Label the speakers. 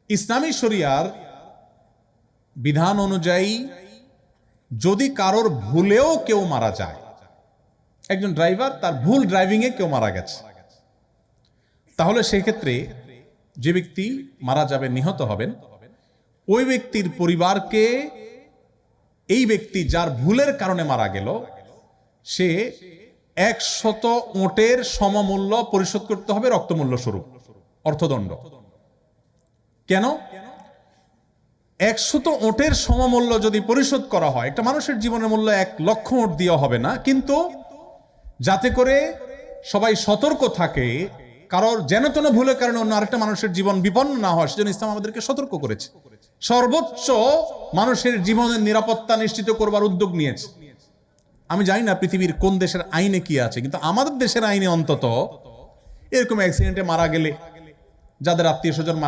Speaker 1: ইসলামী শরিয়ার বিধান অনুযায়ী যদি কারোর ভুলেও কেউ মারা যায়, একজন ড্রাইভার তার ভুল ড্রাইভিংয়ে কেউ মারা গেছে, তাহলে সেক্ষেত্রে যে ব্যক্তি মারা যাবেন, নিহত হবেন, ওই ব্যক্তির পরিবারকে এই ব্যক্তি যার ভুলের কারণে মারা গেল সে 100 ওঁটের সমমূল্য পরিশোধ করতে হবে রক্তমূল্য স্বরূপ, অর্থদণ্ড। কেন? 100 ওঁটের সমমূল্য যদি পরিশোধ করা হয়, একটা মানুষের জীবনের মূল্য 1 লক্ষ ওঁট দেওয়া হবে না, কিন্তু যাতে করে সবাই সতর্ক থাকে, কারোর যেন তেন ভুলের কারণে অন্য আরেকটা মানুষের জীবন বিপন্ন না হয়, সেজন্য ইসলাম আমাদেরকে সতর্ক করেছে, সর্বোচ্চ মানুষের জীবনের নিরাপত্তা নিশ্চিত করবার উদ্যোগ নিয়েছে। আমি জানি না পৃথিবীর কোন দেশের আইনে কি আছে, কিন্তু আমাদের দেশের আইনে অন্তত এরকম অ্যাক্সিডেন্টে মারা গেলে যাদের আত্মীয় স্বজন মারা